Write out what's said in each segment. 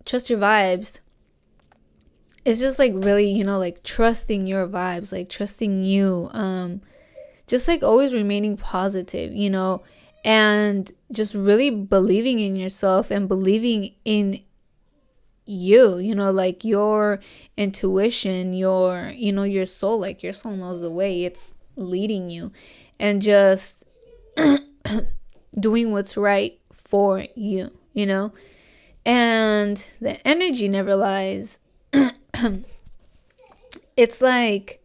trust your vibes, it's just like really, like trusting your vibes, like trusting you, just like always remaining positive, and just really believing in yourself and believing in you, like your intuition, your soul, like your soul knows the way, it's leading you, and just doing what's right for you, and the energy never lies. It's like,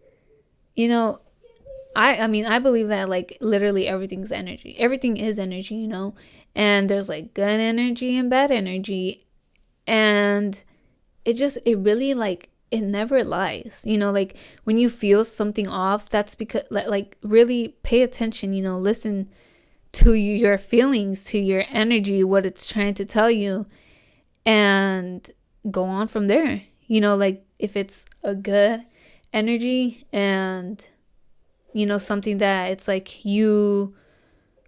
I mean, I believe that like literally everything's energy. Everything is energy, and there's like good energy and bad energy. And it really like, it never lies, like when you feel something off, that's because like really pay attention, listen to your feelings, to your energy, what it's trying to tell you, and go on from there. Like if it's a good energy and something that it's like you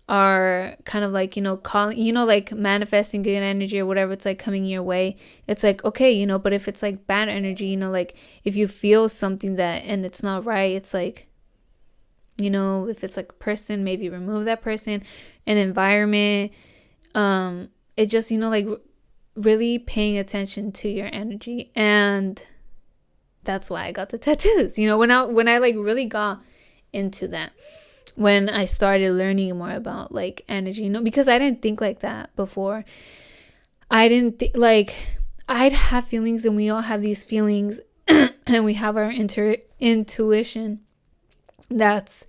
are kind of like, calling, like manifesting good energy or whatever, it's like coming your way, it's like okay, but if it's like bad energy, like if you feel something that and it's not right, it's like, if it's like a person, maybe remove that person, an environment, it just, like really paying attention to your energy. And that's why I got the tattoos, when I like really got into that, when I started learning more about like energy, because I didn't think like that before. I didn't think like I'd have feelings, and we all have these feelings and we have our intuition that's,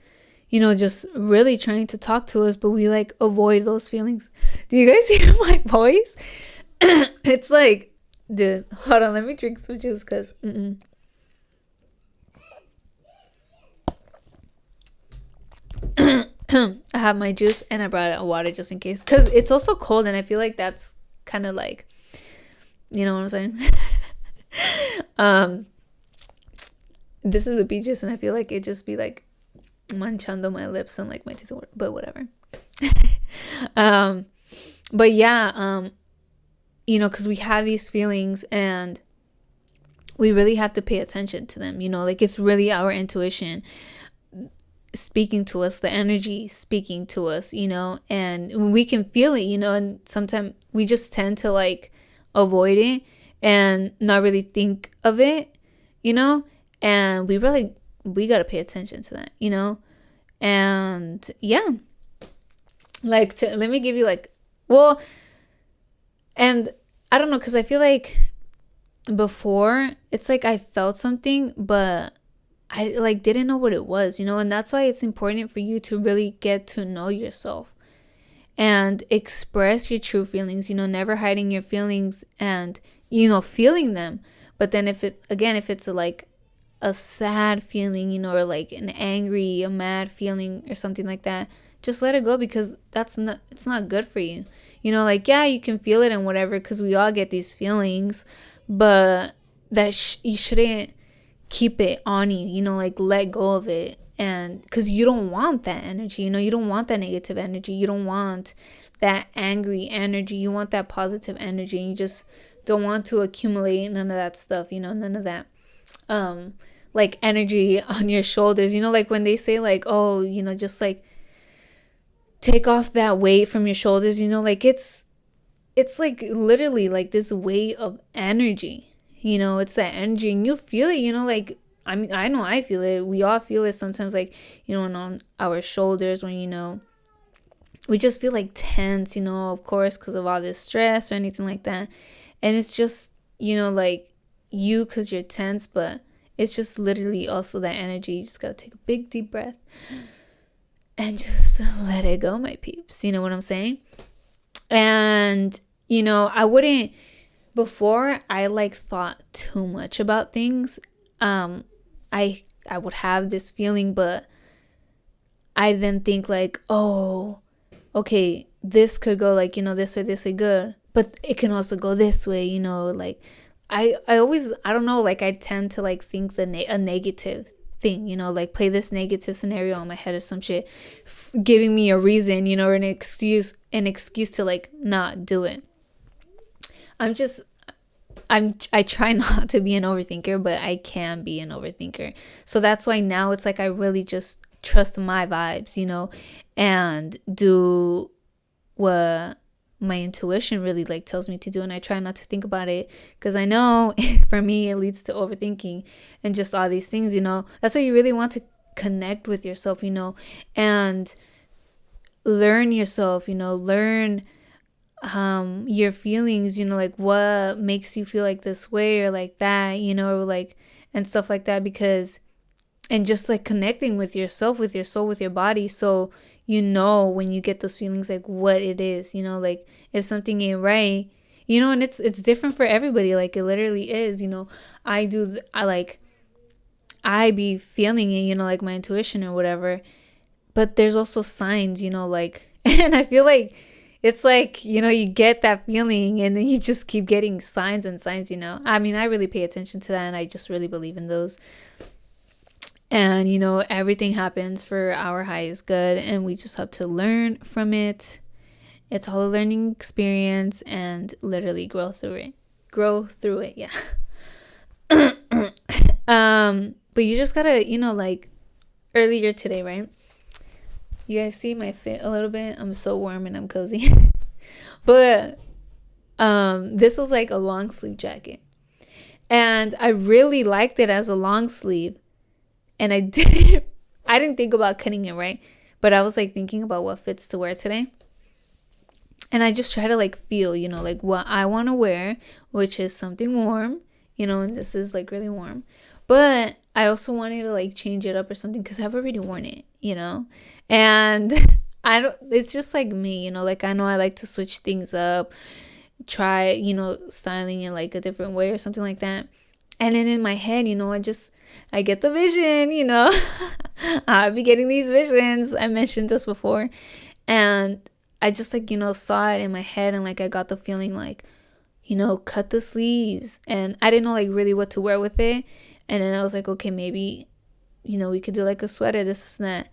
just really trying to talk to us, but we like avoid those feelings. Do you guys hear my voice? It's like, dude, hold on, let me drink some juice because I have my juice and I brought out water just in case, because it's also cold, and I feel like that's kind of like, you know what I'm saying? This is a peaches, and I feel like it just be like manchando my lips and like my teeth, but whatever. But yeah, because we have these feelings and we really have to pay attention to them, like it's really our intuition speaking to us, the energy speaking to us, and we can feel it, and sometimes we just tend to like avoid it and not really think of it, and we got to pay attention to that, and yeah, like let me give you like, well, and I don't know, because I feel like before it's like I felt something, but I like didn't know what it was, and that's why it's important for you to really get to know yourself and express your true feelings, never hiding your feelings and, feeling them. But then if it's like a sad feeling, or like an angry, a mad feeling or something like that, just let it go, because it's not good for you. Like, yeah, you can feel it and whatever, because we all get these feelings, but that you shouldn't keep it on you, like let go of it. And because you don't want that energy, you don't want that negative energy, you don't want that angry energy, you want that positive energy, and you just don't want to accumulate none of that stuff, none of that like energy on your shoulders, like when they say like, oh, just like take off that weight from your shoulders, like it's like literally like this weight of energy, it's that energy, and you feel it, like, I mean, I know I feel it, we all feel it sometimes, like, on our shoulders, when, we just feel like tense, of course, because of all this stress or anything like that. And it's just, like you, because you're tense, but it's just literally also that energy. You just gotta take a big deep breath and just let it go, my peeps, you know what I'm saying? And I wouldn't, before I like thought too much about things, I would have this feeling, but I then think like, oh, okay, this could go like, this way good, but it can also go this way, like I always, I don't know, like I tend to like think a negative thing, like play this negative scenario in my head or some shit, giving me a reason, or an excuse to like not do it. I'm just, I try not to be an overthinker, but I can be an overthinker. So that's why now it's like I really just trust my vibes, and do what my intuition really like tells me to do, and I try not to think about it, because I know for me it leads to overthinking and just all these things. That's why you really want to connect with yourself, and learn yourself, learn your feelings, like what makes you feel like this way or like that, or like, and stuff like that, because, and just like connecting with yourself, with your soul, with your body, so when you get those feelings, like what it is, like if something ain't right, and it's different for everybody, like it literally is, I be feeling it, like my intuition or whatever, but there's also signs, like, and I feel like it's like, you get that feeling and then you just keep getting signs and signs, I mean, I really pay attention to that, and I just really believe in those. And, everything happens for our highest good, and we just have to learn from it. It's all a learning experience, and literally grow through it. Yeah. But you just gotta, like earlier today, right? You guys see my fit a little bit? I'm so warm and I'm cozy. But this was like a long sleeve jacket, and I really liked it as a long sleeve. And I didn't think about cutting it, right? But I was like thinking about what fits to wear today. And I just try to like feel, like what I want to wear, which is something warm, and this is like really warm. But I also wanted to like change it up or something, because I've already worn it, and it's just like me, like I know I like to switch things up, try, styling in like a different way or something like that. And then in my head, I get the vision, I'll be getting these visions. I mentioned this before. And I just like, saw it in my head, and like I got the feeling like, cut the sleeves. And I didn't know like really what to wear with it. And then I was like, okay, maybe, we could do like a sweater, this and that.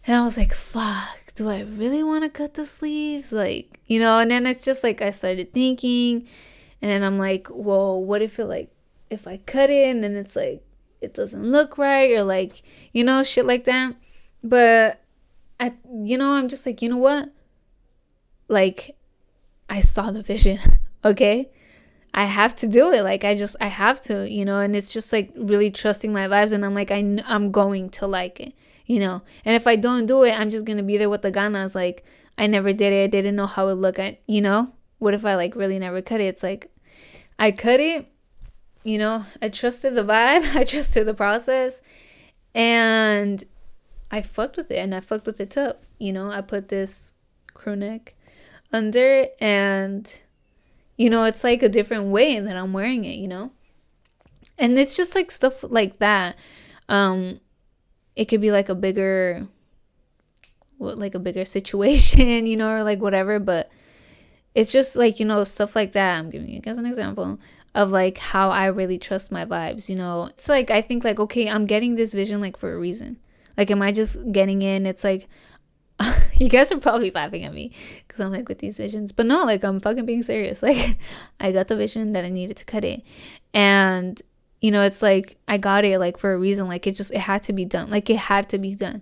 And I was like, fuck, do I really want to cut the sleeves? Like, and then it's just like I started thinking. And then I'm like, well, what if if I cut it and then it's like, it doesn't look right, or like, shit like that. But I'm just like, what? Like, I saw the vision. Okay. I have to do it. Like, I have to, and it's just like really trusting my vibes. And I'm like, I'm going to like it, and if I don't do it, I'm just going to be there with the ganas. Like, I never did it. I didn't know how it looked. What if I like really never cut it? It's like, I cut it. I trusted the vibe. I trusted the process, and I fucked with it, and I fucked with it tough. I put this crew neck under, and, it's like a different way that I'm wearing it, and it's just like stuff like that. It could be like a bigger situation, or like whatever, but it's just like, stuff like that. I'm giving you guys an example of like how I really trust my vibes. It's like, I think like, okay, I'm getting this vision like for a reason. Like, am I just getting in? It's like, you guys are probably laughing at me because I'm like with these visions, but no, like I'm fucking being serious. Like, I got the vision that I needed to cut it, and it's like I got it like for a reason. Like, it had to be done. Like, it had to be done,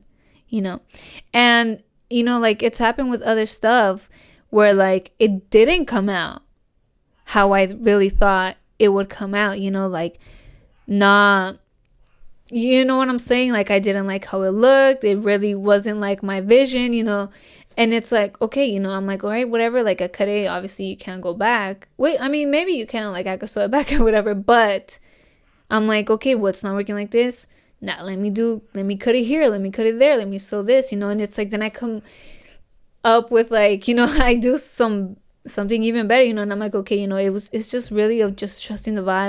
and like it's happened with other stuff where like it didn't come out how I really thought it would come out, like not, you know what I'm saying? Like, I didn't like how it looked. It really wasn't like my vision, and it's like, okay, I'm like, all right, whatever. Like, I cut it. Obviously you can't go back. Wait, I mean, maybe you can, like I could sew it back or whatever, but I'm like, okay, what's not working like this? Now let me cut it here. Let me cut it there. Let me sew this, and it's like, then I come up with like, I do something even better, and I'm like, okay, it's just really of just trusting the vibes